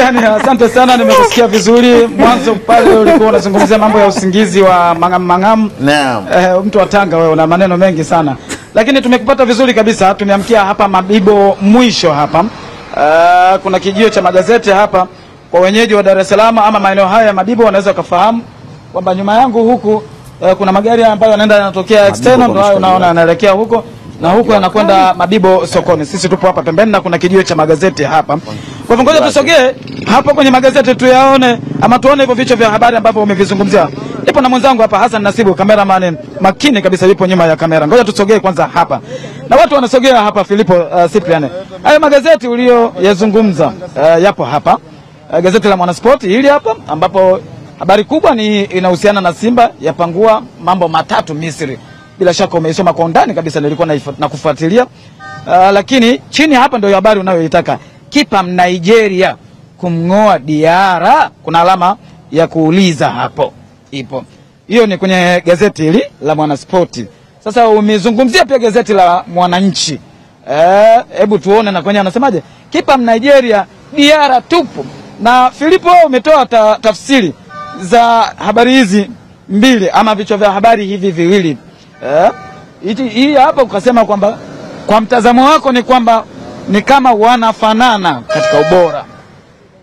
Yani asante sana, nimekusikia vizuri. Mwanzo pale ulikuwa unazungumzia mambo ya usingizi wa mangam. Naam. Mtu wa Tanga wewe una maneno mengi sana. Lakini tumekupata vizuri kabisa. Tumeamkia hapa Mabibo mwisho hapa. Kuna kijio cha magazeti hapa kwa wenyeji wa Dar es Salaam ama maeneo haya ya Mabibo wanaweza kufahamu kwamba nyuma yangu huku kuna magari ambayo yanaenda yanatokea external, ndio unaona yanaelekea huko na huko yanakwenda Mabibo sokoni. Sisi tupo hapa pembeni na kuna kijio cha magazeti hapa. Kwa hivyo ngoja tusogee hapo kwenye magazeti tuyaone ama tuone hivyo vichwa vya habari ambavyo umevizungumzia. Ipo na mwenzangu hapa Hassan Nasibu, cameraman makini kabisa yupo nyuma ya kamera. Ngoja tusogee kwanza hapa. Na watu wanasogea hapa Filipo Cyprian. Hayo magazeti uliyozungumza yapo hapa. Gazeti la Mwanaspoti hili hapa ambapo habari kubwa ni inahusiana na Simba yapangua mambo matatu Misri. Bila shaka umeisoma kwa undani kabisa, nilikuwa na kufuatilia. Lakini chini hapa ndio habari unayoitaka. Kipa Nigeria kumngoa Diarra, kuna alama ya kuuliza hapo. Ipo. Hiyo ni kwenye gazeti hili la Mwanaspoti. Sasa umezungumzia pia gazeti la Mwananchi. Hebu tuone na kwenye anasemaje? Kipa Nigeria Diarra tupo. Na Filipo umetoa tafsiri za habari hizi mbili ama vichwa vya habari hivi viwili. Hii hapa ukasema kwamba kwa mtazamo wako ni kwamba ni kama wanafanana katika ubora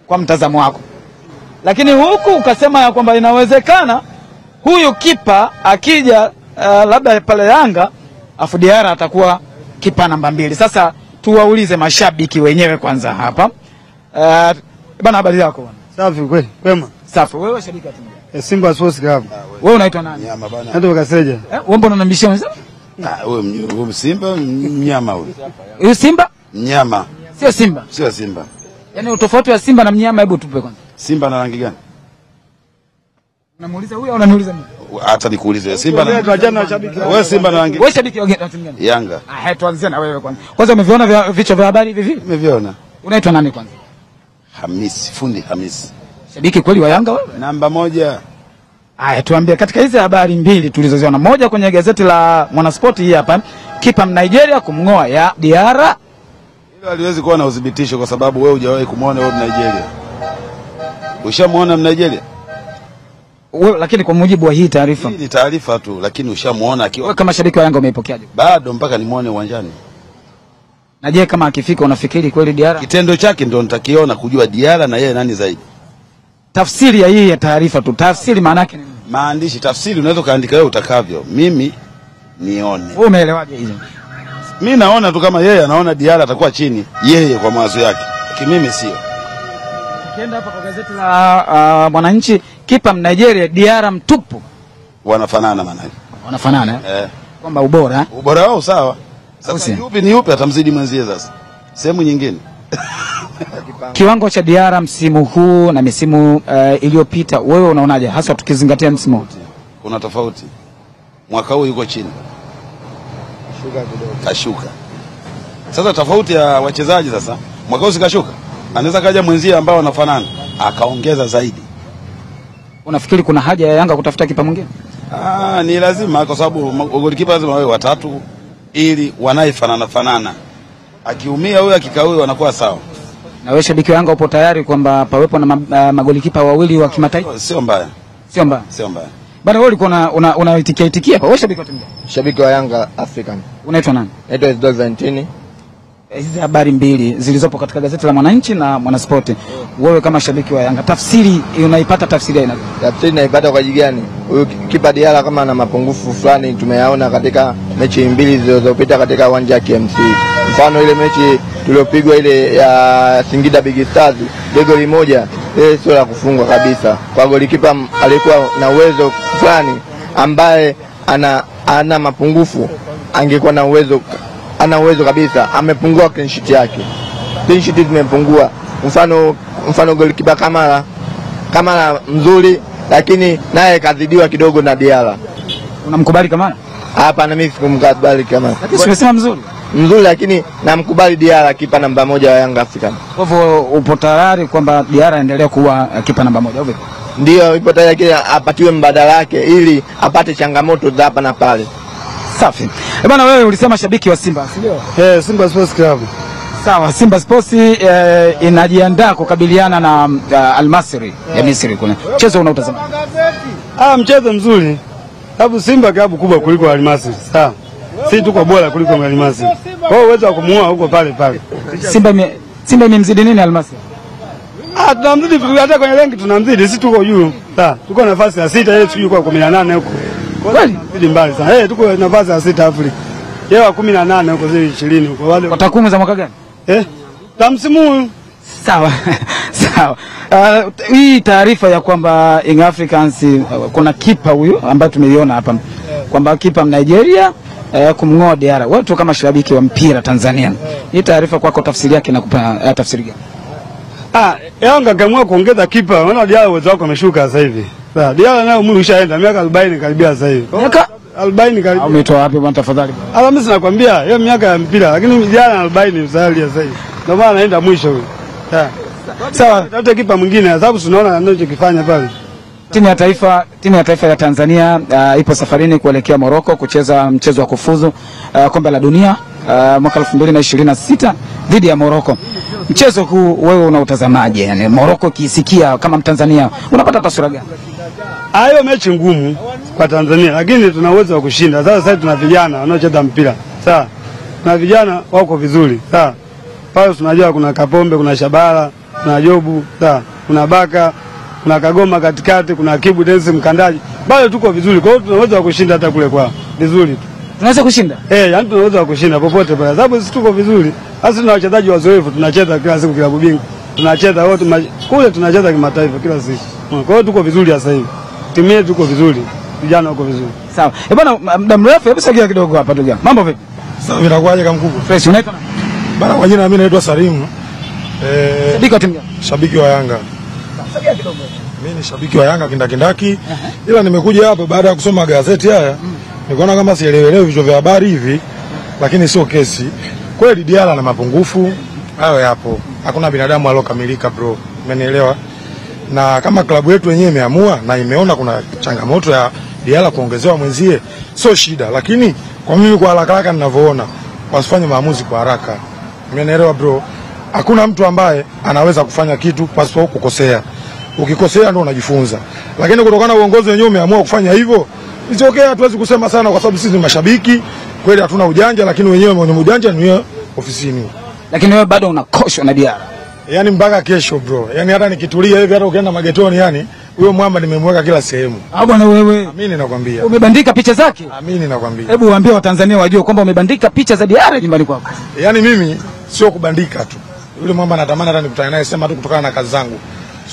kwa mtazamo wako. Lakini huku ukasema ya kwamba inawezekana huyu kipa akija labda pale Yanga afu Diarra atakuwa kipa namba 2. Sasa tuwaulize mashabiki wenyewe kwanza hapa. Bana, habari yako bwana? Safi kweli. Wema. Safi. Wewe shabiki wa timu gani? Simba Sports Club. Wewe unaitwa nani? Nyama bana. Naitwa Kaseja. Wewe mbona unanibishia unasema? Wewe Simba mnyama huyu. Huyu Simba? Mnyama. Sio Simba. Sio Simba. Yaani utofauti wa Simba na mnyama, hebu tupe kwanza. Simba na rangi gani? Unamuuliza huyu au unaniuliza mimi? Hata nikuulize Simba na wewe Simba na rangi. Wewe shabiki wa timu gani? Yanga. Tuanzie na wewe kwanza. Kwanza umeviona vichwa vya habari hivi? Nimeviona. Unaitwa nani kwanza? Hamisi, fundi Hamisi. Shabiki kweli wa Yanga wewe? Namba 1. Tuambie katika hizi habari mbili tulizoziona, moja kwenye gazeti la Mwanaspoti hii hapa, kipa Nigeria kumngoa ya Diarra. Hilo haliwezi kuwa na udhibitisho kwa sababu wewe hujawahi kumuona wewe Nigeria. Ushamuona Nigeria? Wewe lakini kwa mujibu wa hii taarifa. Hii ni taarifa tu, lakini ushamuona akiwa. Wewe kama shabiki wa Yanga umeipokeaje? Bado mpaka nimuone uwanjani. Na je, kama akifika unafikiri kweli Diarra? Kitendo chake ndio nitakiona kujua Diarra na yeye nani zaidi. Tafsiri ya hii ya taarifa tu. Tafsiri maana yake nini? Maandishi, tafsiri unaweza kaandika wewe utakavyo. Mimi nione. Wewe umeelewaje hizo? Mimi naona tu kama yeye anaona Diarra atakuwa chini, yeye kwa mawazo yake. Lakini mimi sio. Ukienda hapa kwa gazeti la Mwananchi, kipa Nigeria Diarra mtupu. Wanafanana maana yake. Wanafanana kwamba ubora wao sawa. Sasa yupi ni yupi atamzidi mwenzie sasa? Sehemu nyingine. Kiwango cha Diarra msimu huu na misimu iliyopita wewe unaonaje, hasa tukizingatia msimu huu? Kuna tofauti. Mwaka huu yuko chini. Kashuka. Sasa tofauti ya wachezaji sasa. Mwaka huu sikashuka. Anaweza kaja mwenzie ambao wanafanana akaongeza zaidi. Unafikiri kuna haja ya Yanga kutafuta kipa mwingine? Ni lazima kwa sababu golikipa lazima wawe watatu ili wanaefanana. Akiumia huyu akikaa huyu wanakuwa sawa. Na wewe shabiki wa Yanga upo tayari kwamba pawepo na magolikipa wawili wa kimataifa? Sio mbaya. Sio mbaya. Sio mbaya. Bana, wewe ulikuwa unaitikia hapa. Wewe shabiki wa timu gani? Shabiki wa Yanga African. Unaitwa nani? Naitwa Isidore Valentini. Hizi habari mbili zilizopo katika gazeti la Mwananchi na Mwanaspoti. Wewe kama shabiki wa Yanga, tafsiri unaipata tafsiri aina gani? Tafsiri naipata kwa ajili gani? Huyu kipa Diarra kama ana mapungufu fulani tumeyaona katika mechi mbili zilizopita katika uwanja wa KMC. Mfano ile mechi tuliyopigwa ile ya Singida Big Stars, goli moja, ile sio la kufungwa kabisa. Kwa golikipa alikuwa na uwezo fulani ambaye ana mapungufu, angekuwa na uwezo, ana uwezo kabisa, amepungua clean sheet yake. Clean sheet zimepungua. Mfano golikipa Kamara mzuri, lakini naye kadhidiwa kidogo na Diarra. Unamkubali Kamara? Hapana, mimi sikumkubali Kamara. Lakini umesema mzuri, lakini namkubali Diarra kipa namba 1 wa Yanga African. Kwa hivyo upo tayari kwamba Diarra endelee kuwa kipa namba 1 au vipi? Ndio, ipo tayari apatiwe mbadala wake ili apate changamoto za hapa na pale. Safi. Bwana, wewe ulisema shabiki wa Simba, si ndio? Simba Sports Club. Sawa, Simba Sports inajiandaa kukabiliana na Al Masry ya Misri kule. Mchezo unaotazama. Mchezo mzuri. Sababu Simba klabu kubwa kuliko Al Masry. Sawa. Sisi tuko bora kuliko Al Masry. Kwa hiyo uwezo wa kumuoa huko pale pale. Simba imemzidi nini Al Masry? Tunamzidi hata kwenye renki tunamzidi, sisi tuko juu. Sawa. Tuko nafasi ya 6, yeye yuko 18 huko. Kweli? Tunazidi mbali sana. Tuko nafasi ya 6 Afrika. Yeye 18 huko, sisi 20 huko. Wale kwa takwimu za mwaka gani? Ta msimu huu. Sawa. Sawa. Hii taarifa ya kwamba Young Africans kuna kipa huyu ambaye tumeiona hapa kwamba kipa Nigeria kumngoa Diarra. Watu kama shabiki wa mpira Tanzania. Hii taarifa kwako tafsiri yake inakupa tafsiri gani? Yanga kaamua kuongeza kipa. Unaona Diarra uwezo wake umeshuka sasa hivi. Sawa. Diarra nayo umri ushaenda miaka 40 karibia sasa hivi. Miaka 40 karibia. Umetoa wapi bwana tafadhali? Mimi sinakwambia hiyo miaka ya mpira, lakini Diarra 40 usali sasa hivi. Ndio maana anaenda mwisho huyo. Sawa, tafuta kipa mwingine sababu tunaona anachokifanya pale. Timu ya taifa ya Tanzania ipo safarini kuelekea Morocco kucheza mchezo wa kufuzu kombe la dunia mwaka 2026 dhidi ya Morocco. Mchezo huu wewe unautazamaje? Yani Morocco kisikia kama Mtanzania unapata taswira gani? Hiyo mechi ngumu kwa Tanzania, lakini tuna uwezo wa kushinda. Sasa tuna vijana wanaocheza mpira. Sawa. Na vijana wako vizuri. Sawa. Pale tunajua kuna Kapombe, kuna Shabara, kuna Jobu, sawa, kuna Baka, kuna Kagoma katikati, kuna Kibu Densi mkandaji. Bado tuko vizuri. Kwa hiyo tunaweza kushinda hata kule kwao. Vizuri tu. Tunaweza kushinda? Yani tunaweza kushinda popote pale. Sababu sisi tuko vizuri. Sasa tuna wachezaji wazoefu, tunacheza kila siku klabu bingwa. Tunacheza wote kule tunacheza kimataifa kila siku. Kwa hiyo tuko vizuri sasa hivi. Timu yetu tuko vizuri. Vijana wako vizuri. Sawa. Bwana muda mrefu hebu sogea kidogo hapa ndugu. Mambo vipi? Sawa, vinakuaje kama mkubwa? Fresh, unaitwa nani? Bana, kwa jina mimi naitwa Salimu. Shabiki wa timu gani? Shabiki wa Yanga. Sogea kidogo. Mimi ni shabiki wa Yanga kindakindaki. Ila nimekuja hapa baada ya kusoma gazeti haya. Nikaona kama sielewelewi vichwa vya habari hivi, lakini sio kesi. Kweli Diarra ana mapungufu, hayo yapo. Hakuna binadamu aliyokamilika bro. Umenielewa? Na kama klabu yetu yenyewe imeamua na imeona kuna changamoto ya Diarra kuongezewa mwenzie, sio shida, lakini kwa mimi kwa haraka ninavyoona wasifanye maamuzi kwa haraka. Umenielewa bro? Hakuna mtu ambaye anaweza kufanya kitu pasipo kukosea. Ukikosea ndio unajifunza. Lakini kutokana na uongozi wenyewe umeamua kufanya hivyo, isitokea hatuwezi kusema sana kwa sababu sisi ni mashabiki. Kweli hatuna ujanja, lakini wenyewe mwenye ujanja ni wewe ofisini. Lakini wewe bado unakoshwa na Diarra. Yaani mpaka kesho bro. Yaani hata nikitulia hivi hata ukienda magetoni yani huyo mwamba nimemweka kila sehemu. Bwana wewe. Amini nakwambia. Umebandika picha zake? Amini nakwambia. Hebu waambie Watanzania wajue kwamba umebandika picha za Diarra nyumbani kwako. Yaani mimi sio kubandika tu. Yule mwamba natamani hata nikutane naye, sema tu kutokana na kazi zangu.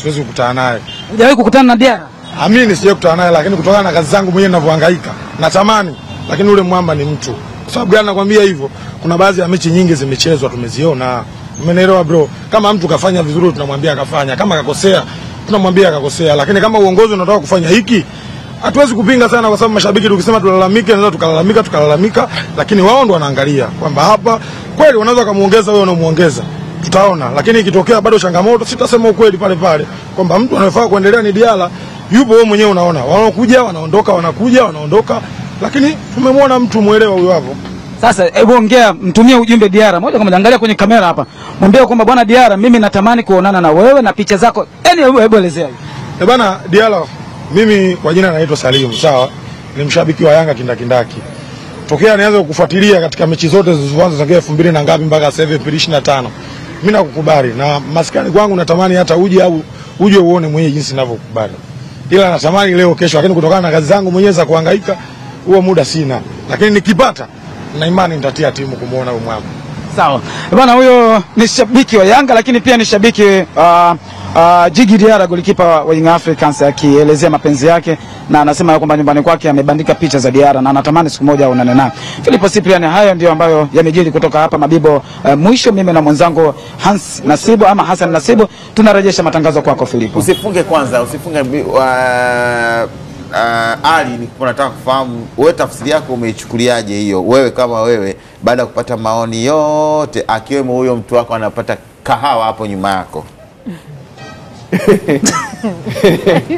Siwezi kukutana naye. Hujawahi kukutana na Diarra? Amini sijawahi kukutana naye, lakini kutokana na kazi zangu mwenyewe ninavyohangaika natamani. Lakini yule mwamba ni mtu. Kwa sababu gani nakwambia hivyo? Kuna baadhi ya mechi nyingi zimechezwa tumeziona. Umenielewa bro? Kama mtu kafanya vizuri tunamwambia akafanya. Kama akakosea tunamwambia akakosea. Lakini kama uongozi unataka kufanya hiki, hatuwezi kupinga sana kwa sababu mashabiki tukisema tulalamike naweza tukalalamika, lakini wao ndo wanaangalia kwamba hapa kweli wanaweza kumuongeza wewe unamuongeza. Tutaona, lakini ikitokea bado changamoto sitasema ukweli pale pale kwamba mtu anafaa kuendelea ni Diarra. Yupo wewe mwenyewe unaona. Wanakuja, wanaondoka, wanakuja, wanaondoka. Lakini tumemwona mtu muelewa huyo hapo. Sasa hebu ongea, mtumie ujumbe Diarra moja kwa moja, angalia kwenye kamera hapa. Mwambie kwamba bwana Diarra, mimi natamani kuonana na wewe na picha zako. Yaani hebu elezea hiyo. Bwana Diarra, mimi kwa jina naitwa Salimu, sawa? Ni mshabiki wa Yanga kindakindaki. Tokea nianze kukufuatilia katika mechi zote zilizoanza tangu 2000 na ngapi mpaka sasa hivi 2025. Mimi nakukubali na maskani kwangu natamani hata uje uone mwenyewe jinsi ninavyokubali. Ila natamani leo kesho, lakini kutokana na kazi zangu mwenyewe za kuhangaika huo muda sina. Lakini nikipata na imani nitatia timu kumuona huyo mwamba. Sawa. Bwana huyo ni shabiki wa Yanga lakini pia ni shabiki Djigui Diarra golikipa wa Young Africans akielezea mapenzi yake na anasema kwamba nyumbani kwake amebandika picha za Diarra na anatamani siku moja aonane naye. Philip Cyprian, hayo ndio ambayo yamejiri kutoka hapa Mabibo. Mwisho mimi na mwenzangu Hans Nasibu ama Hassan Nasibu tunarejesha matangazo kwako Philip. Usifunge kwanza, Ali, nilikuwa nataka kufahamu wewe tafsiri yako umeichukuliaje hiyo, wewe kama wewe baada ya kupata maoni yote akiwemo huyo mtu wako anapata kahawa hapo nyuma yako.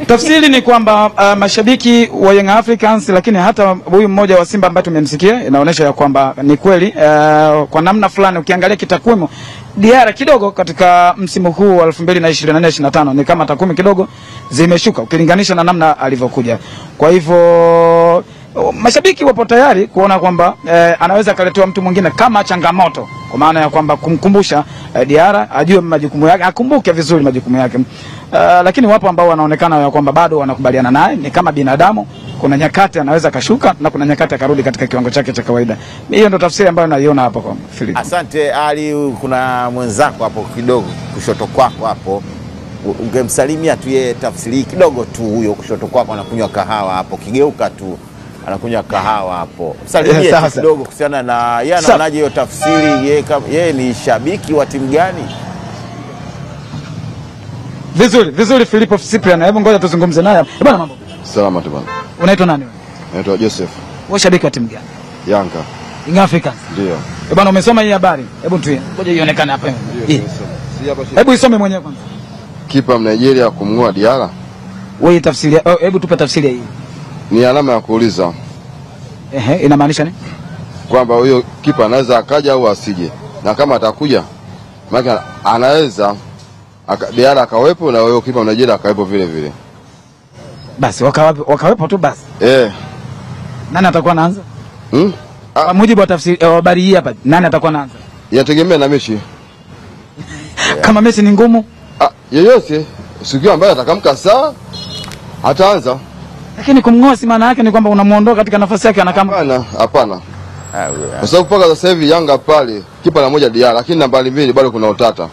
Tafsiri ni kwamba mashabiki wa Young Africans, lakini hata huyu mmoja wa Simba ambaye tumemsikia, inaonyesha ya kwamba ni kweli kwa namna fulani ukiangalia kitakwimu Diarra kidogo katika msimu huu wa 2024-25 ni kama takwimu kidogo zimeshuka ukilinganisha na namna alivyokuja. Kwa hivyo mashabiki wapo tayari kuona kwamba anaweza kaletewa mtu mwingine kama changamoto, kwa maana ya kwamba kumkumbusha Diarra ajue majukumu yake, akumbuke vizuri majukumu yake. Lakini wapo ambao wanaonekana ya kwamba bado wanakubaliana naye, ni kama binadamu, kuna nyakati anaweza kashuka na kuna nyakati akarudi katika kiwango chake cha kawaida. Hiyo ndio tafsiri ambayo naiona hapo kwa Philip. Asante Ali, kuna mwenzako hapo kidogo kushoto kwako hapo. Ungemsalimia tu yeye, tafsiri kidogo tu, huyo kushoto kwako anakunywa kahawa hapo, kigeuka tu anakunywa kahawa hapo. Salimia kidogo kuhusiana na yeye anaonaje hiyo tafsiri, yeye ni shabiki wa timu gani? Vizuri Philip Cyprian, hebu ngoja tuzungumze naye. Bwana mambo. Salama tu bwana. Unaitwa nani wewe? Naitwa Joseph. Wewe shabiki wa timu gani? Yanga. Young Africans. Ndio. Bwana umesoma hii habari? Hebu tuie. Ngoja ionekane hapa. Hebu isome mwenyewe kwanza. Kipa Nigeria kumng'oa Diarra. Wewe tafsiri, hebu tupe tafsiri hii. Ni alama ya kuuliza. Inamaanisha nini? Kwamba huyo kipa anaweza akaja au asije. Na kama atakuja, maana anaweza Diarra akawepo na huyo kipa Nigeria akawepo vile vile. Basi wakawepo tu basi. Nani atakuwa anaanza? Kwa mujibu wa tafsiri habari hii hapa, nani atakuwa anaanza? Yategemea na mechi. Kama mechi ni ngumu, yeyote siku ambayo atakamka saa ataanza. Lakini kumng'oa si maana yake ni kwamba unamuondoa katika nafasi yake anakama. Hapana. Kwa sababu paka sasa hivi Yanga pale kipa na moja Diarra, lakini nambari 2 bado kuna utata.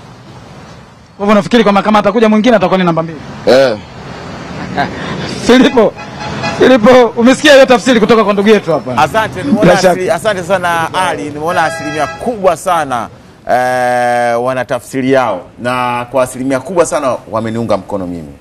Kwa hivyo unafikiri kwamba kama atakuja mwingine atakuwa ni namba 2? Filipo, umesikia hiyo tafsiri kutoka kwa ndugu yetu hapa. Asante sana Ali, nimeona asilimia kubwa sana wana tafsiri yao, na kwa asilimia kubwa sana wameniunga mkono mimi.